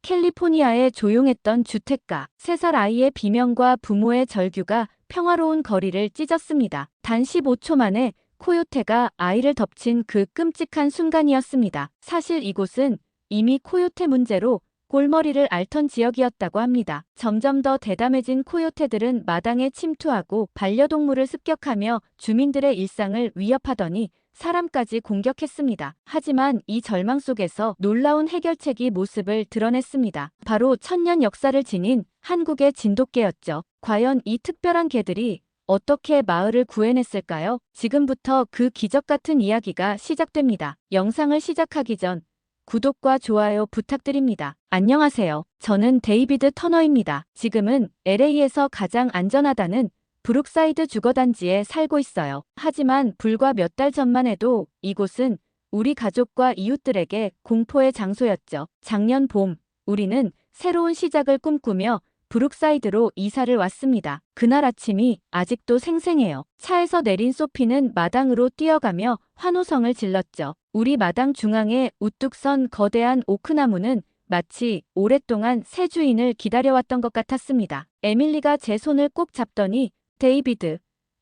캘리포니아의 조용했던 주택가, 3살 아이의 비명과 부모의 절규가 평화로운 거리를 찢었습니다. 단 15초 만에 코요테가 아이를 덮친 그 끔찍한 순간이었습니다. 사실 이곳은 이미 코요테 문제로 골머리를 앓던 지역이었다고 합니다. 점점 더 대담해진 코요테들은 마당에 침투하고 반려동물을 습격하며 주민들의 일상을 위협하더니 사람까지 공격했습니다. 하지만 이 절망 속에서 놀라운 해결책이 모습을 드러냈습니다. 바로 천년 역사를 지닌 한국의 진돗개였죠. 과연 이 특별한 개들이 어떻게 마을을 구해냈을까요? 지금부터 그 기적 같은 이야기가 시작됩니다. 영상을 시작하기 전 구독과 좋아요 부탁드립니다. 안녕하세요. 저는 데이비드 터너입니다. 지금은 LA에서 가장 안전하다는 브룩사이드 주거단지에 살고 있어요. 하지만 불과 몇 달 전만 해도 이곳은 우리 가족과 이웃들에게 공포의 장소였죠. 작년 봄, 우리는 새로운 시작을 꿈꾸며 브룩사이드로 이사를 왔습니다. 그날 아침이 아직도 생생해요. 차에서 내린 소피는 마당으로 뛰어가며 환호성을 질렀죠. 우리 마당 중앙에 우뚝 선 거대한 오크나무는 마치 오랫동안 새 주인을 기다려왔던 것 같았습니다. 에밀리가 제 손을 꼭 잡더니 데이비드,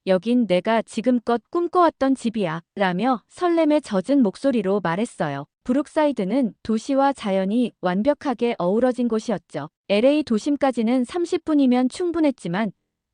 여긴 내가 지금껏 꿈꿔왔던 집이야 라며 설렘에 젖은 목소리로 말했어요. 브룩사이드는 도시와 자연이 완벽하게 어우러진 곳이었죠. LA 도심까지는 30분이면 충분했지만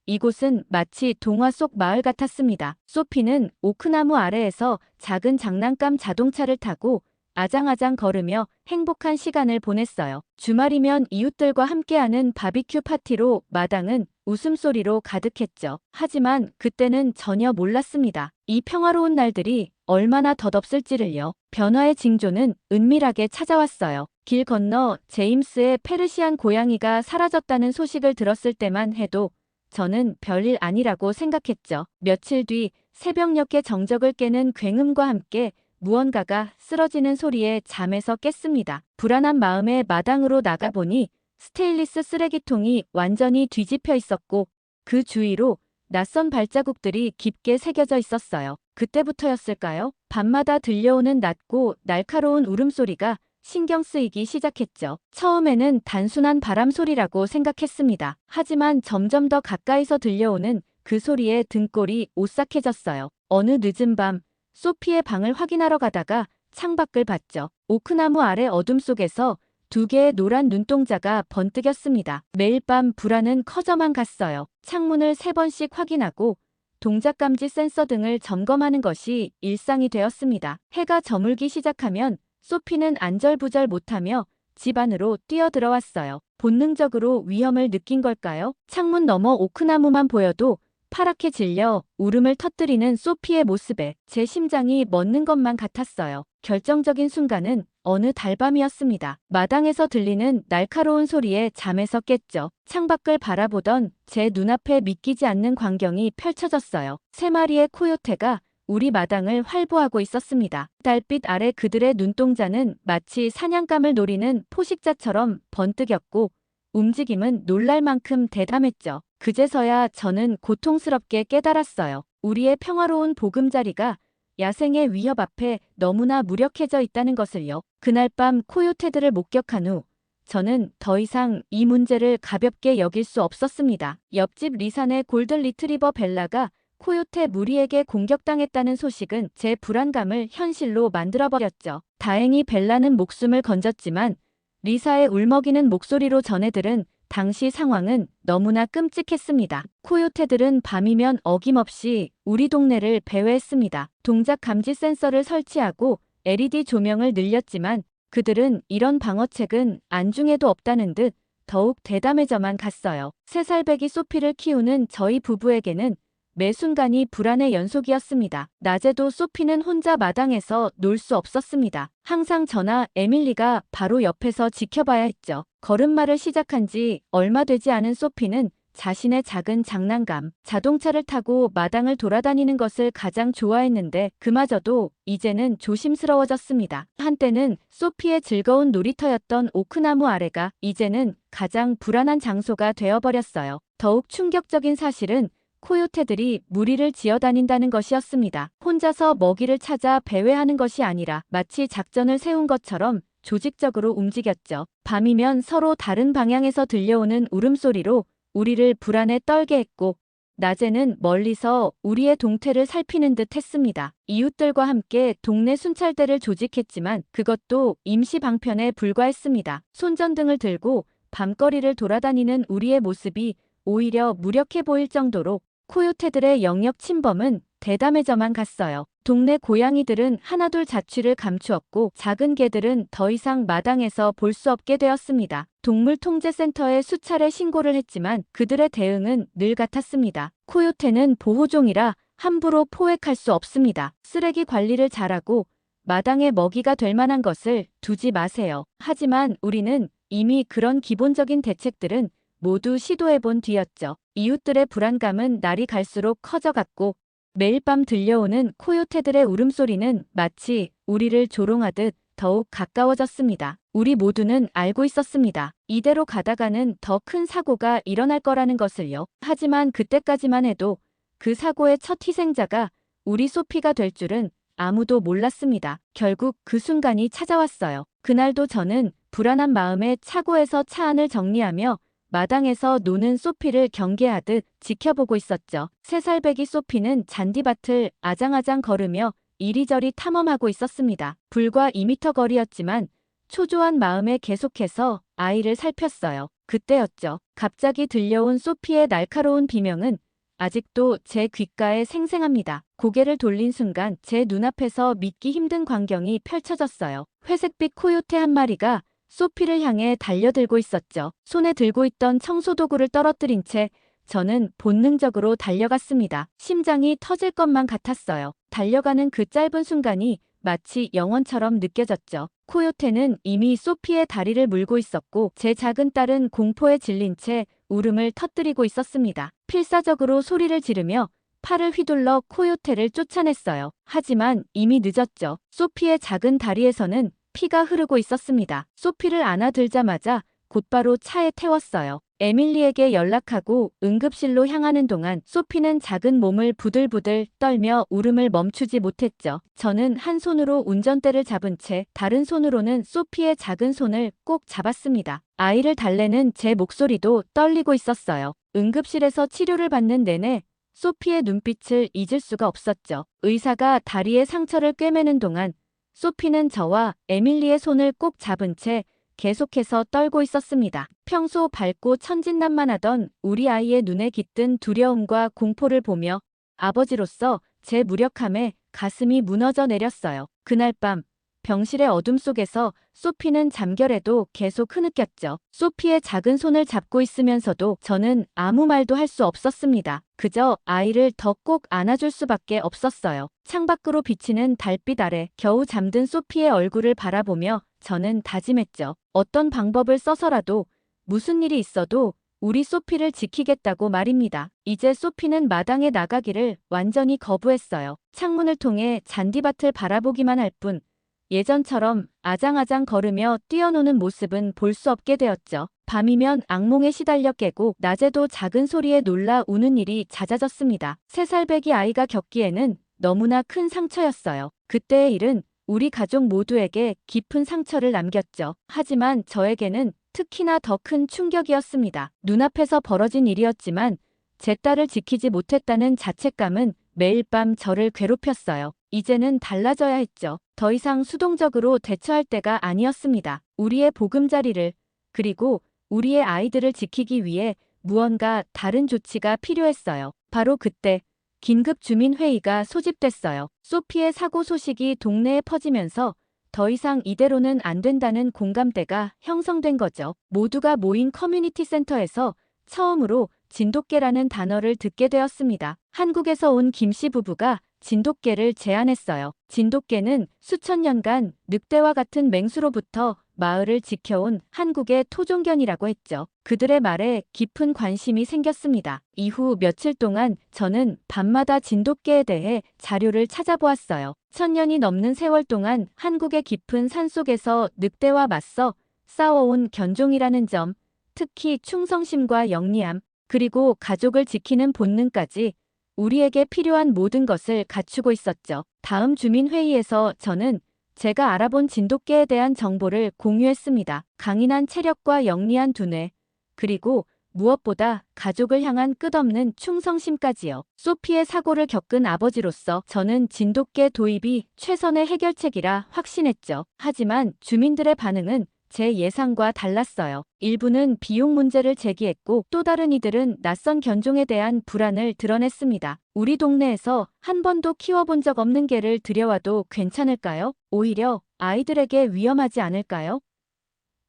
이곳은 마치 동화 속 마을 같았습니다. 소피는 오크나무 아래에서 작은 장난감 자동차를 타고 아장아장 걸으며 행복한 시간을 보냈어요. 주말이면 이웃들과 함께하는 바비큐 파티로 마당은 웃음소리로 가득했죠. 하지만 그때는 전혀 몰랐습니다. 이 평화로운 날들이 얼마나 덧없을지를요. 변화의 징조는 은밀하게 찾아왔어요. 길 건너 제임스의 페르시안 고양이가 사라졌다는 소식을 들었을 때만 해도 저는 별일 아니라고 생각했죠. 며칠 뒤 새벽녘의 정적을 깨는 굉음과 함께 무언가가 쓰러지는 소리에 잠에서 깼습니다. 불안한 마음에 마당으로 나가보니 스테인리스 쓰레기통이 완전히 뒤집혀 있었고 그 주위로 낯선 발자국들이 깊게 새겨져 있었어요. 그때부터였을까요? 밤마다 들려오는 낮고 날카로운 울음소리가 신경 쓰이기 시작했죠. 처음에는 단순한 바람 소리라고 생각했습니다. 하지만 점점 더 가까이서 들려오는 그 소리에 등골이 오싹해졌어요. 어느 늦은 밤 소피의 방을 확인하러 가다가 창밖을 봤죠. 오크나무 아래 어둠 속에서 2개의 노란 눈동자가 번뜩였습니다. 매일 밤 불안은 커져만 갔어요. 창문을 3번씩 확인하고 동작 감지 센서 등을 점검하는 것이 일상이 되었습니다. 해가 저물기 시작하면 소피는 안절부절 못하며 집 안으로 뛰어들어왔어요. 본능적으로 위험을 느낀 걸까요? 창문 너머 오크나무만 보여도 파랗게 질려 울음을 터뜨리는 소피의 모습에 제 심장이 멎는 것만 같았어요. 결정적인 순간은 어느 달밤이었습니다. 마당에서 들리는 날카로운 소리에 잠에서 깼죠. 창밖을 바라보던 제 눈앞에 믿기지 않는 광경이 펼쳐졌어요. 3마리의 코요테가 우리 마당을 활보하고 있었습니다. 달빛 아래 그들의 눈동자는 마치 사냥감을 노리는 포식자처럼 번뜩였고 움직임은 놀랄 만큼 대담했죠. 그제서야 저는 고통스럽게 깨달았어요. 우리의 평화로운 보금자리가 야생의 위협 앞에 너무나 무력해져 있다는 것을요. 그날 밤 코요테들을 목격한 후 저는 더 이상 이 문제를 가볍게 여길 수 없었습니다. 옆집 리산의 골든 리트리버 벨라가 코요테 무리에게 공격당했다는 소식은 제 불안감을 현실로 만들어버렸죠. 다행히 벨라는 목숨을 건졌지만 리사의 울먹이는 목소리로 전해 들은 당시 상황은 너무나 끔찍했습니다. 코요테들은 밤이면 어김없이 우리 동네를 배회했습니다. 동작 감지 센서를 설치하고 LED 조명을 늘렸지만 그들은 이런 방어책은 안중에도 없다는 듯 더욱 대담해져만 갔어요. 3살배기 소피를 키우는 저희 부부에게는 매 순간이 불안의 연속이었습니다. 낮에도 소피는 혼자 마당에서 놀 수 없었습니다. 항상 저나 에밀리가 바로 옆에서 지켜봐야 했죠. 걸음마를 시작한 지 얼마 되지 않은 소피는 자신의 작은 장난감, 자동차를 타고 마당을 돌아다니는 것을 가장 좋아했는데 그마저도 이제는 조심스러워졌습니다. 한때는 소피의 즐거운 놀이터였던 오크나무 아래가 이제는 가장 불안한 장소가 되어버렸어요. 더욱 충격적인 사실은 코요테들이 무리를 지어다닌다는 것이었습니다. 혼자서 먹이를 찾아 배회하는 것이 아니라 마치 작전을 세운 것처럼 조직적으로 움직였죠. 밤이면 서로 다른 방향에서 들려오는 울음소리로 우리를 불안에 떨게 했고, 낮에는 멀리서 우리의 동태를 살피는 듯 했습니다. 이웃들과 함께 동네 순찰대를 조직했지만 그것도 임시 방편에 불과했습니다. 손전등을 들고 밤거리를 돌아다니는 우리의 모습이 오히려 무력해 보일 정도로 코요테들의 영역 침범은 대담해져만 갔어요. 동네 고양이들은 하나둘 자취를 감추었고 작은 개들은 더 이상 마당에서 볼 수 없게 되었습니다. 동물통제센터에 수차례 신고를 했지만 그들의 대응은 늘 같았습니다. 코요테는 보호종이라 함부로 포획할 수 없습니다. 쓰레기 관리를 잘하고 마당에 먹이가 될 만한 것을 두지 마세요. 하지만 우리는 이미 그런 기본적인 대책들은 모두 시도해본 뒤였죠. 이웃들의 불안감은 날이 갈수록 커져갔고 매일 밤 들려오는 코요테들의 울음소리는 마치 우리를 조롱하듯 더욱 가까워졌습니다. 우리 모두는 알고 있었습니다. 이대로 가다가는 더 큰 사고가 일어날 거라는 것을요. 하지만 그때까지만 해도 그 사고의 첫 희생자가 우리 소피가 될 줄은 아무도 몰랐습니다. 결국 그 순간이 찾아왔어요. 그날도 저는 불안한 마음에 차고에서 차 안을 정리하며 마당에서 노는 소피를 경계하듯 지켜보고 있었죠. 3살 배기 소피는 잔디밭을 아장아장 걸으며 이리저리 탐험하고 있었습니다. 불과 2미터 거리였지만 초조한 마음에 계속해서 아이를 살폈어요. 그때였죠. 갑자기 들려온 소피의 날카로운 비명은 아직도 제 귓가에 생생합니다. 고개를 돌린 순간 제 눈앞에서 믿기 힘든 광경이 펼쳐졌어요. 회색빛 코요테 한 마리가 소피를 향해 달려들고 있었죠. 손에 들고 있던 청소도구를 떨어뜨린 채 저는 본능적으로 달려갔습니다. 심장이 터질 것만 같았어요. 달려가는 그 짧은 순간이 마치 영원처럼 느껴졌죠. 코요테는 이미 소피의 다리를 물고 있었고 제 작은 딸은 공포에 질린 채 울음을 터뜨리고 있었습니다. 필사적으로 소리를 지르며 팔을 휘둘러 코요테를 쫓아냈어요. 하지만 이미 늦었죠. 소피의 작은 다리에서는 피가 흐르고 있었습니다. 소피를 안아들자마자 곧바로 차에 태웠어요. 에밀리에게 연락하고 응급실로 향하는 동안 소피는 작은 몸을 부들부들 떨며 울음을 멈추지 못했죠. 저는 한 손으로 운전대를 잡은 채 다른 손으로는 소피의 작은 손을 꼭 잡았습니다. 아이를 달래는 제 목소리도 떨리고 있었어요. 응급실에서 치료를 받는 내내 소피의 눈빛을 잊을 수가 없었죠. 의사가 다리에 상처를 꿰매는 동안 소피는 저와 에밀리의 손을 꼭 잡은 채 계속해서 떨고 있었습니다. 평소 밝고 천진난만하던 우리 아이의 눈에 깃든 두려움과 공포를 보며 아버지로서 제 무력함에 가슴이 무너져 내렸어요. 그날 밤 병실의 어둠 속에서 소피는 잠결에도 계속 흐느꼈죠. 소피의 작은 손을 잡고 있으면서도 저는 아무 말도 할 수 없었습니다. 그저 아이를 더 꼭 안아줄 수밖에 없었어요. 창밖으로 비치는 달빛 아래 겨우 잠든 소피의 얼굴을 바라보며 저는 다짐했죠. 어떤 방법을 써서라도 무슨 일이 있어도 우리 소피를 지키겠다고 말입니다. 이제 소피는 마당에 나가기를 완전히 거부했어요. 창문을 통해 잔디밭을 바라보기만 할 뿐 예전처럼 아장아장 걸으며 뛰어노는 모습은 볼 수 없게 되었죠. 밤이면 악몽에 시달려 깨고 낮에도 작은 소리에 놀라 우는 일이 잦아졌습니다. 3살 배기 아이가 겪기에는 너무나 큰 상처였어요. 그때의 일은 우리 가족 모두에게 깊은 상처를 남겼죠. 하지만 저에게는 특히나 더 큰 충격이었습니다. 눈앞에서 벌어진 일이었지만 제 딸을 지키지 못했다는 자책감은 매일 밤 저를 괴롭혔어요. 이제는 달라져야 했죠. 더 이상 수동적으로 대처할 때가 아니었습니다. 우리의 보금자리를 그리고 우리의 아이들을 지키기 위해 무언가 다른 조치가 필요했어요. 바로 그때 긴급 주민회의가 소집됐어요. 소피의 사고 소식이 동네에 퍼지면서 더 이상 이대로는 안 된다는 공감대가 형성된 거죠. 모두가 모인 커뮤니티 센터에서 처음으로 진돗개라는 단어를 듣게 되었습니다. 한국에서 온 김씨 부부가 진돗개를 제안했어요. 진돗개는 수천 년간 늑대와 같은 맹수로부터 마을을 지켜온 한국의 토종견이라고 했죠. 그들의 말에 깊은 관심이 생겼습니다. 이후 며칠 동안 저는 밤마다 진돗개에 대해 자료를 찾아보았어요. 1000년이 넘는 세월 동안 한국의 깊은 산속에서 늑대와 맞서 싸워온 견종이라는 점, 특히 충성심과 영리함, 그리고 가족을 지키는 본능까지 우리에게 필요한 모든 것을 갖추고 있었죠. 다음 주민회의에서 저는 제가 알아본 진돗개에 대한 정보를 공유했습니다. 강인한 체력과 영리한 두뇌, 그리고 무엇보다 가족을 향한 끝없는 충성심까지요. 소피의 사고를 겪은 아버지로서 저는 진돗개 도입이 최선의 해결책이라 확신했죠. 하지만 주민들의 반응은 제 예상과 달랐어요. 일부는 비용 문제를 제기했고 또 다른 이들은 낯선 견종에 대한 불안을 드러냈습니다. 우리 동네에서 한 번도 키워본 적 없는 개를 들여와도 괜찮을까요? 오히려 아이들에게 위험하지 않을까요?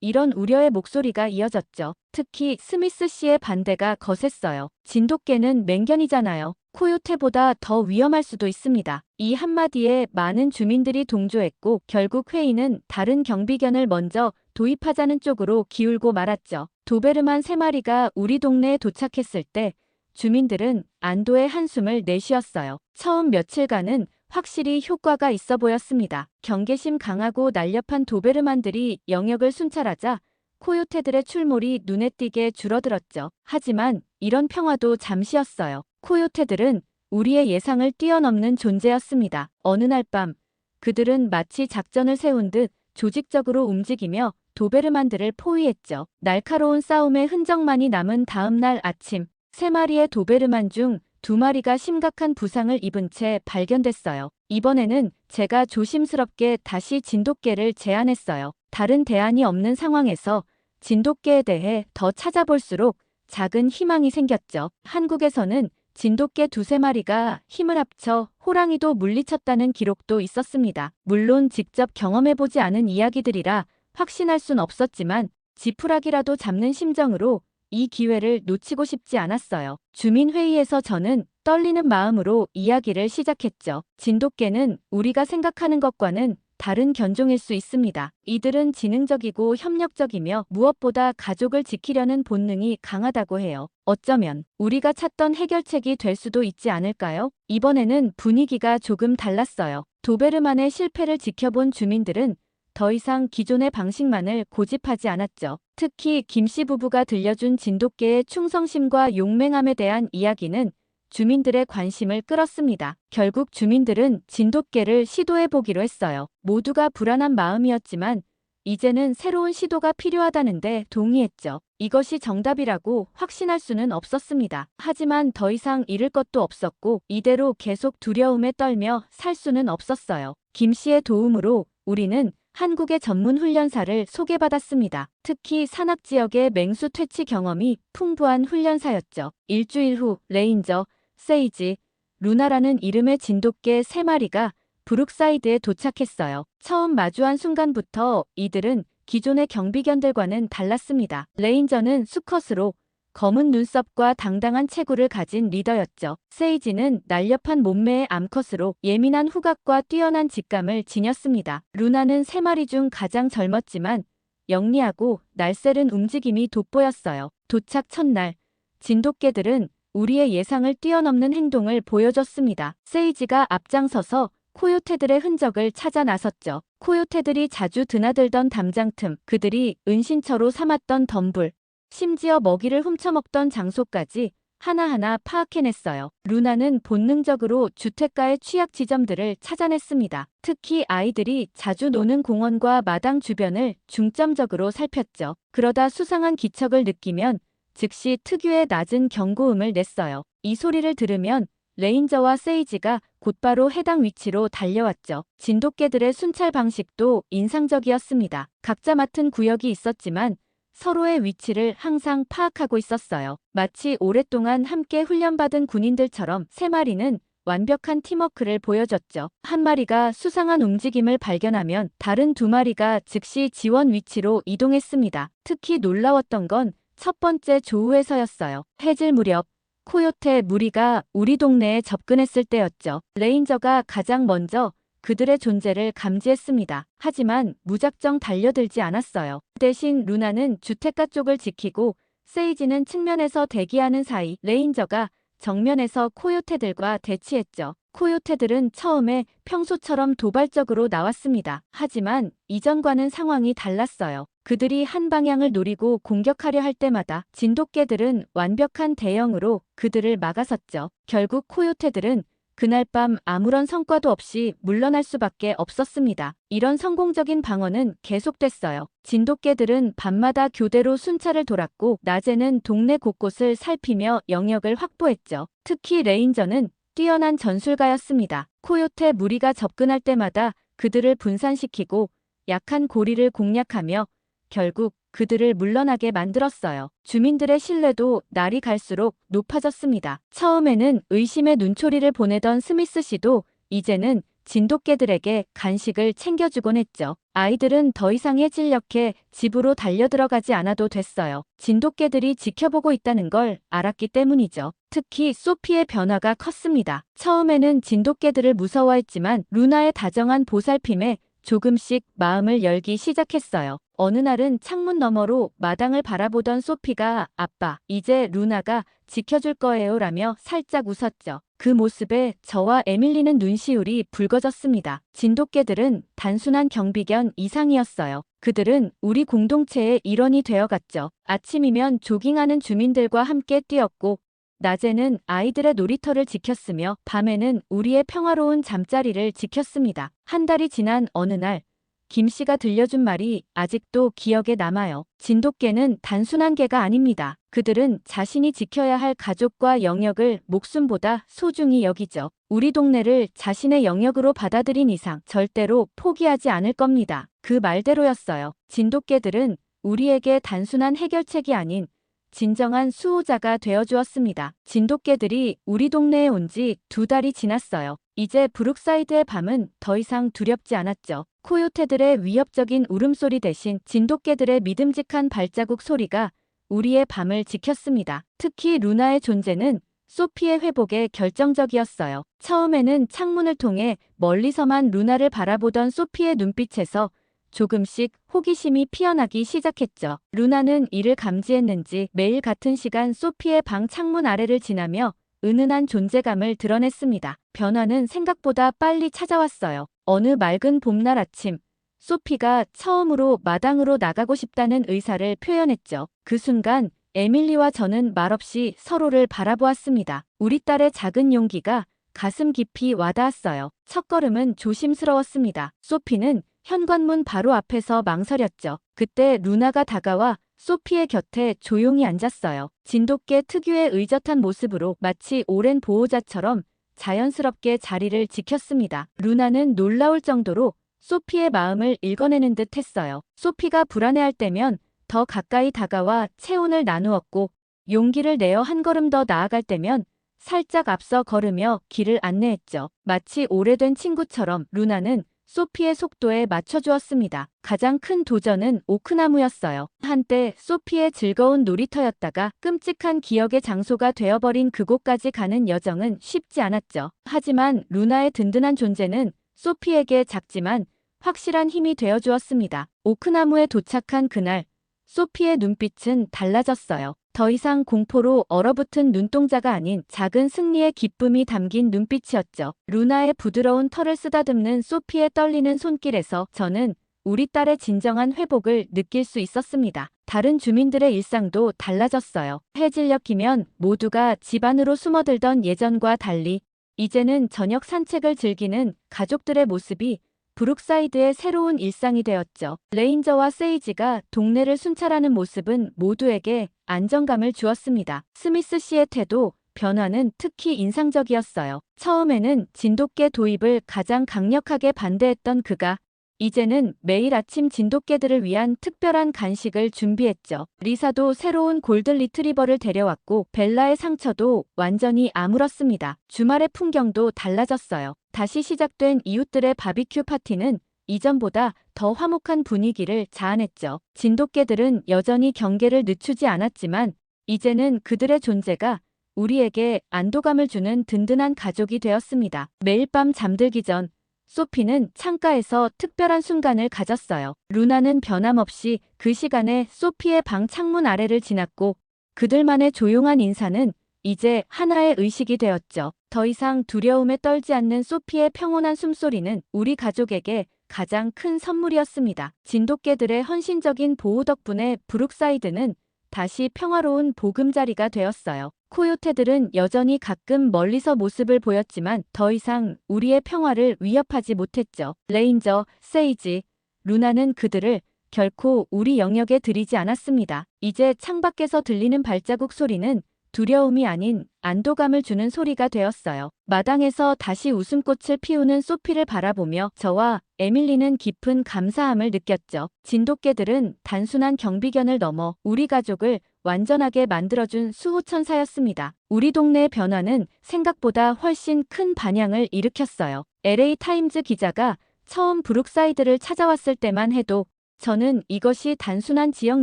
이런 우려의 목소리가 이어졌죠. 특히 스미스 씨의 반대가 거셌어요. 진돗개는 맹견이잖아요. 코요테보다 더 위험할 수도 있습니다. 이 한마디에 많은 주민들이 동조했고 결국 회의는 다른 경비견을 먼저 도입하자는 쪽으로 기울고 말았죠. 도베르만 3마리가 우리 동네에 도착했을 때 주민들은 안도의 한숨을 내쉬었어요. 처음 며칠간은 확실히 효과가 있어 보였습니다. 경계심 강하고 날렵한 도베르만들이 영역을 순찰하자 코요테들의 출몰이 눈에 띄게 줄어들었죠. 하지만 이런 평화도 잠시였어요. 코요테들은 우리의 예상을 뛰어넘는 존재였습니다. 어느 날 밤, 그들은 마치 작전을 세운 듯 조직적으로 움직이며 도베르만들을 포위했죠. 날카로운 싸움의 흔적만이 남은 다음 날 아침, 3마리의 도베르만 중 2마리가 심각한 부상을 입은 채 발견됐어요. 이번에는 제가 조심스럽게 다시 진돗개를 제안했어요. 다른 대안이 없는 상황에서 진돗개에 대해 더 찾아볼수록 작은 희망이 생겼죠. 한국에서는 진돗개 2~3마리가 힘을 합쳐 호랑이도 물리쳤다는 기록도 있었습니다. 물론 직접 경험해보지 않은 이야기들이라 확신할 순 없었지만 지푸라기라도 잡는 심정으로 이 기회를 놓치고 싶지 않았어요. 주민회의에서 저는 떨리는 마음으로 이야기를 시작했죠. 진돗개는 우리가 생각하는 것과는 다른 견종일 수 있습니다. 이들은 지능적이고 협력적이며 무엇보다 가족을 지키려는 본능이 강하다고 해요. 어쩌면 우리가 찾던 해결책이 될 수도 있지 않을까요? 이번에는 분위기가 조금 달랐어요. 도베르만의 실패를 지켜본 주민들은 더 이상 기존의 방식만을 고집하지 않았죠. 특히 김씨 부부가 들려준 진돗개의 충성심과 용맹함에 대한 이야기는 주민들의 관심을 끌었습니다. 결국 주민들은 진돗개를 시도해보기로 했어요. 모두가 불안한 마음이었지만 이제는 새로운 시도가 필요하다는데 동의했죠. 이것이 정답이라고 확신할 수는 없었습니다. 하지만 더 이상 잃을 것도 없었고 이대로 계속 두려움에 떨며 살 수는 없었어요. 김씨의 도움으로 우리는 한국의 전문 훈련사를 소개받았습니다. 특히 산악지역의 맹수 퇴치 경험이 풍부한 훈련사였죠. 일주일 후 레인저, 세이지, 루나라는 이름의 진돗개 3마리가 브룩사이드에 도착했어요. 처음 마주한 순간부터 이들은 기존의 경비견들과는 달랐습니다. 레인저는 수컷으로 검은 눈썹과 당당한 체구를 가진 리더였죠. 세이지는 날렵한 몸매의 암컷으로 예민한 후각과 뛰어난 직감을 지녔습니다. 루나는 3마리 중 가장 젊었지만 영리하고 날쌔른 움직임이 돋보였어요. 도착 첫날, 진돗개들은 우리의 예상을 뛰어넘는 행동을 보여줬습니다. 세이지가 앞장서서 코요테들의 흔적을 찾아 나섰죠. 코요테들이 자주 드나들던 담장 틈, 그들이 은신처로 삼았던 덤불, 심지어 먹이를 훔쳐먹던 장소까지 하나하나 파악해냈어요. 루나는 본능적으로 주택가의 취약 지점들을 찾아냈습니다. 특히 아이들이 자주 노는 공원과 마당 주변을 중점적으로 살폈죠. 그러다 수상한 기척을 느끼면 즉시 특유의 낮은 경고음을 냈어요. 이 소리를 들으면 레인저와 세이지가 곧바로 해당 위치로 달려왔죠. 진돗개들의 순찰 방식도 인상적이었습니다. 각자 맡은 구역이 있었지만 서로의 위치를 항상 파악하고 있었어요. 마치 오랫동안 함께 훈련받은 군인들처럼 3마리는 완벽한 팀워크를 보여줬죠. 한 마리가 수상한 움직임을 발견하면 다른 2마리가 즉시 지원 위치로 이동했습니다. 특히 놀라웠던 건 첫 번째 조우에서였어요. 해질 무렵 코요테 무리가 우리 동네에 접근했을 때였죠. 레인저가 가장 먼저 그들의 존재를 감지했습니다. 하지만 무작정 달려들지 않았어요. 대신 루나는 주택가 쪽을 지키고 세이지는 측면에서 대기하는 사이 레인저가 정면에서 코요테들과 대치했죠. 코요테들은 처음에 평소처럼 도발적으로 나왔습니다. 하지만 이전과는 상황이 달랐어요. 그들이 한 방향을 노리고 공격하려 할 때마다 진돗개들은 완벽한 대형으로 그들을 막아섰죠. 결국 코요테들은 그날 밤 아무런 성과도 없이 물러날 수밖에 없었습니다. 이런 성공적인 방어는 계속됐어요. 진돗개들은 밤마다 교대로 순찰을 돌았고 낮에는 동네 곳곳을 살피며 영역을 확보했죠. 특히 레인저는 뛰어난 전술가였습니다. 코요테 무리가 접근할 때마다 그들을 분산시키고 약한 고리를 공략하며 결국 그들을 물러나게 만들었어요. 주민들의 신뢰도 날이 갈수록 높아졌습니다. 처음에는 의심의 눈초리를 보내던 스미스 씨도 이제는 진돗개들에게 간식을 챙겨주곤 했죠. 아이들은 더 이상 해질녘에 집으로 달려들어가지 않아도 됐어요. 진돗개들이 지켜보고 있다는 걸 알았기 때문이죠. 특히 소피의 변화가 컸습니다. 처음에는 진돗개들을 무서워했지만 루나의 다정한 보살핌에 조금씩 마음을 열기 시작했어요. 어느 날은 창문 너머로 마당을 바라보던 소피가 "아빠, 이제 루나가 지켜줄 거예요 라며 살짝 웃었죠. 그 모습에 저와 에밀리는 눈시울이 붉어졌습니다. 진돗개들은 단순한 경비견 이상이었어요. 그들은 우리 공동체의 일원이 되어갔죠. 아침이면 조깅하는 주민들과 함께 뛰었고 낮에는 아이들의 놀이터를 지켰으며 밤에는 우리의 평화로운 잠자리를 지켰습니다. 한 달이 지난 어느 날 김 씨가 들려준 말이 아직도 기억에 남아요. 진돗개는 단순한 개가 아닙니다. 그들은 자신이 지켜야 할 가족과 영역을 목숨보다 소중히 여기죠. 우리 동네를 자신의 영역으로 받아들인 이상 절대로 포기하지 않을 겁니다. 그 말대로였어요. 진돗개들은 우리에게 단순한 해결책이 아닌 진정한 수호자가 되어주었습니다. 진돗개들이 우리 동네에 온 지 2달이 지났어요. 이제 브룩사이드의 밤은 더 이상 두렵지 않았죠. 코요테들의 위협적인 울음소리 대신 진돗개들의 믿음직한 발자국 소리가 우리의 밤을 지켰습니다. 특히 루나의 존재는 소피의 회복에 결정적이었어요. 처음에는 창문을 통해 멀리서만 루나를 바라보던 소피의 눈빛에서 조금씩 호기심이 피어나기 시작했죠. 루나는 이를 감지했는지 매일 같은 시간 소피의 방 창문 아래를 지나며 은은한 존재감을 드러냈습니다. 변화는 생각보다 빨리 찾아왔어요. 어느 맑은 봄날 아침, 소피가 처음으로 마당으로 나가고 싶다는 의사를 표현했죠. 그 순간 에밀리와 저는 말없이 서로를 바라보았습니다. 우리 딸의 작은 용기가 가슴 깊이 와닿았어요. 첫걸음은 조심스러웠습니다. 소피는 현관문 바로 앞에서 망설였죠. 그때 루나가 다가와 소피의 곁에 조용히 앉았어요. 진돗개 특유의 의젓한 모습으로 마치 오랜 보호자처럼 자연스럽게 자리를 지켰습니다. 루나는 놀라울 정도로 소피의 마음을 읽어내는 듯 했어요. 소피가 불안해할 때면 더 가까이 다가와 체온을 나누었고 용기를 내어 한 걸음 더 나아갈 때면 살짝 앞서 걸으며 길을 안내했죠. 마치 오래된 친구처럼 루나는 소피의 속도에 맞춰주었습니다. 가장 큰 도전은 오크나무였어요. 한때 소피의 즐거운 놀이터였다가 끔찍한 기억의 장소가 되어버린 그곳까지 가는 여정은 쉽지 않았죠. 하지만 루나의 든든한 존재는 소피에게 작지만 확실한 힘이 되어주었습니다. 오크나무에 도착한 그날, 소피의 눈빛은 달라졌어요. 더 이상 공포로 얼어붙은 눈동자가 아닌 작은 승리의 기쁨이 담긴 눈빛이었죠. 루나의 부드러운 털을 쓰다듬는 소피의 떨리는 손길에서 저는 우리 딸의 진정한 회복을 느낄 수 있었습니다. 다른 주민들의 일상도 달라졌어요. 해질녘이면 모두가 집 안으로 숨어들던 예전과 달리 이제는 저녁 산책을 즐기는 가족들의 모습이 브룩사이드의 새로운 일상이 되었죠. 레인저와 세이지가 동네를 순찰하는 모습은 모두에게 안정감을 주었습니다. 스미스 씨의 태도, 변화는 특히 인상적이었어요. 처음에는 진돗개 도입을 가장 강력하게 반대했던 그가 이제는 매일 아침 진돗개들을 위한 특별한 간식을 준비했죠. 리사도 새로운 골든 리트리버를 데려왔고 벨라의 상처도 완전히 아물었습니다. 주말의 풍경도 달라졌어요. 다시 시작된 이웃들의 바비큐 파티는 이전보다 더 화목한 분위기를 자아냈죠. 진돗개들은 여전히 경계를 늦추지 않았지만 이제는 그들의 존재가 우리에게 안도감을 주는 든든한 가족이 되었습니다. 매일 밤 잠들기 전 소피는 창가에서 특별한 순간을 가졌어요. 루나는 변함없이 그 시간에 소피의 방 창문 아래를 지났고 그들만의 조용한 인사는 이제 하나의 의식이 되었죠. 더 이상 두려움에 떨지 않는 소피의 평온한 숨소리는 우리 가족에게 가장 큰 선물이었습니다. 진돗개들의 헌신적인 보호 덕분에 브룩사이드는 다시 평화로운 보금자리가 되었어요. 코요테들은 여전히 가끔 멀리서 모습을 보였지만 더 이상 우리의 평화를 위협하지 못했죠. 레인저, 세이지, 루나는 그들을 결코 우리 영역에 들이지 않았습니다. 이제 창밖에서 들리는 발자국 소리는 두려움이 아닌 안도감을 주는 소리가 되었어요. 마당에서 다시 웃음꽃을 피우는 소피를 바라보며 저와 에밀리는 깊은 감사함을 느꼈죠. 진돗개들은 단순한 경비견을 넘어 우리 가족을 완전하게 만들어준 수호천사였습니다. 우리 동네의 변화는 생각보다 훨씬 큰 반향을 일으켰어요. LA 타임즈 기자가 처음 브룩사이드를 찾아왔을 때만 해도 저는 이것이 단순한 지역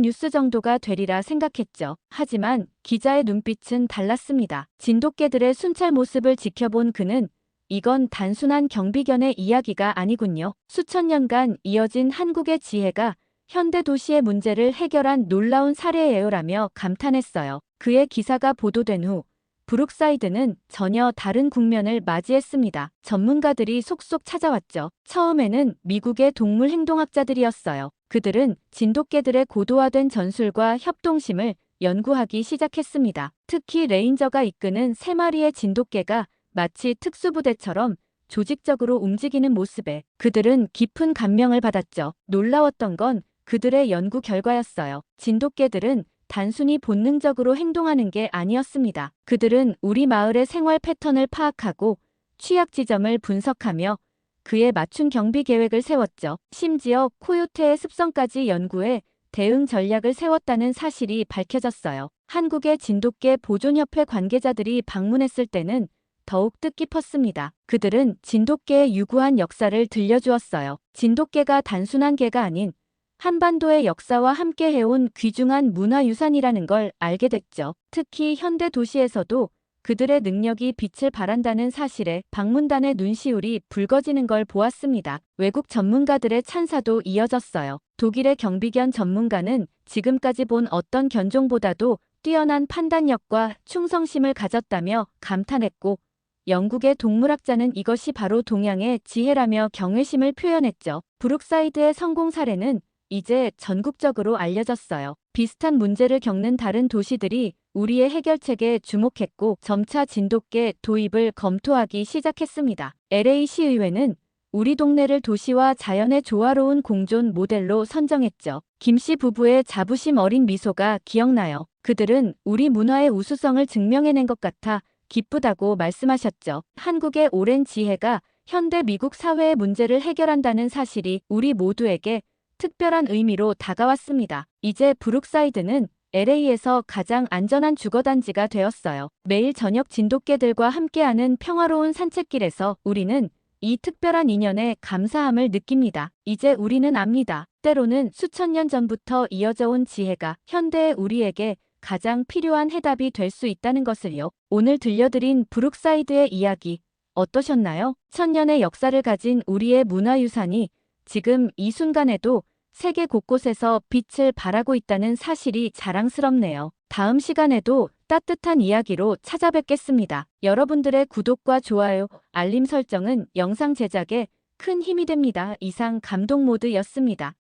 뉴스 정도가 되리라 생각했죠. 하지만 기자의 눈빛은 달랐습니다. 진돗개들의 순찰 모습을 지켜본 그는 이건 단순한 경비견의 이야기가 아니군요. 수천 년간 이어진 한국의 지혜가 현대 도시의 문제를 해결한 놀라운 사례예요라며 감탄했어요. 그의 기사가 보도된 후 브룩사이드는 전혀 다른 국면을 맞이했습니다. 전문가들이 속속 찾아왔죠. 처음에는 미국의 동물 행동학자들이었어요. 그들은 진돗개들의 고도화된 전술과 협동심을 연구하기 시작했습니다. 특히 레인저가 이끄는 3마리의 진돗개가 마치 특수부대처럼 조직적으로 움직이는 모습에 그들은 깊은 감명을 받았죠. 놀라웠던 건 그들의 연구 결과였어요. 진돗개들은 단순히 본능적으로 행동하는 게 아니었습니다. 그들은 우리 마을의 생활 패턴을 파악하고 취약 지점을 분석하며 그에 맞춘 경비 계획을 세웠죠. 심지어 코요테의 습성까지 연구해 대응 전략을 세웠다는 사실이 밝혀졌어요. 한국의 진돗개 보존협회 관계자들이 방문했을 때는 더욱 뜻깊었습니다. 그들은 진돗개의 유구한 역사를 들려주었어요. 진돗개가 단순한 개가 아닌 한반도의 역사와 함께 해온 귀중한 문화유산이라는 걸 알게 됐죠. 특히 현대 도시에서도 그들의 능력이 빛을 발한다는 사실에 방문단의 눈시울이 붉어지는 걸 보았습니다. 외국 전문가들의 찬사도 이어졌어요. 독일의 경비견 전문가는 지금까지 본 어떤 견종보다도 뛰어난 판단력과 충성심을 가졌다며 감탄했고, 영국의 동물학자는 이것이 바로 동양의 지혜라며 경외심을 표현했죠. 브룩사이드의 성공 사례는 이제 전국적으로 알려졌어요. 비슷한 문제를 겪는 다른 도시들이 우리의 해결책에 주목했고 점차 진돗개 도입을 검토하기 시작했습니다. LA 시의회는 우리 동네를 도시와 자연의 조화로운 공존 모델로 선정했죠. 김씨 부부의 자부심 어린 미소가 기억나요. 그들은 우리 문화의 우수성을 증명해낸 것 같아 기쁘다고 말씀하셨죠. 한국의 오랜 지혜가 현대 미국 사회의 문제를 해결한다는 사실이 우리 모두에게 특별한 의미로 다가왔습니다. 이제 브룩사이드는 LA에서 가장 안전한 주거단지가 되었어요. 매일 저녁 진돗개들과 함께하는 평화로운 산책길에서 우리는 이 특별한 인연에 감사함을 느낍니다. 이제 우리는 압니다. 때로는 수천 년 전부터 이어져 온 지혜가 현대의 우리에게 가장 필요한 해답이 될 수 있다는 것을요. 오늘 들려드린 브룩사이드의 이야기 어떠셨나요? 천년의 역사를 가진 우리의 문화유산이 지금 이 순간에도 세계 곳곳에서 빛을 발하고 있다는 사실이 자랑스럽네요. 다음 시간에도 따뜻한 이야기로 찾아뵙겠습니다. 여러분들의 구독과 좋아요, 알림 설정은 영상 제작에 큰 힘이 됩니다. 이상 감동 모드였습니다.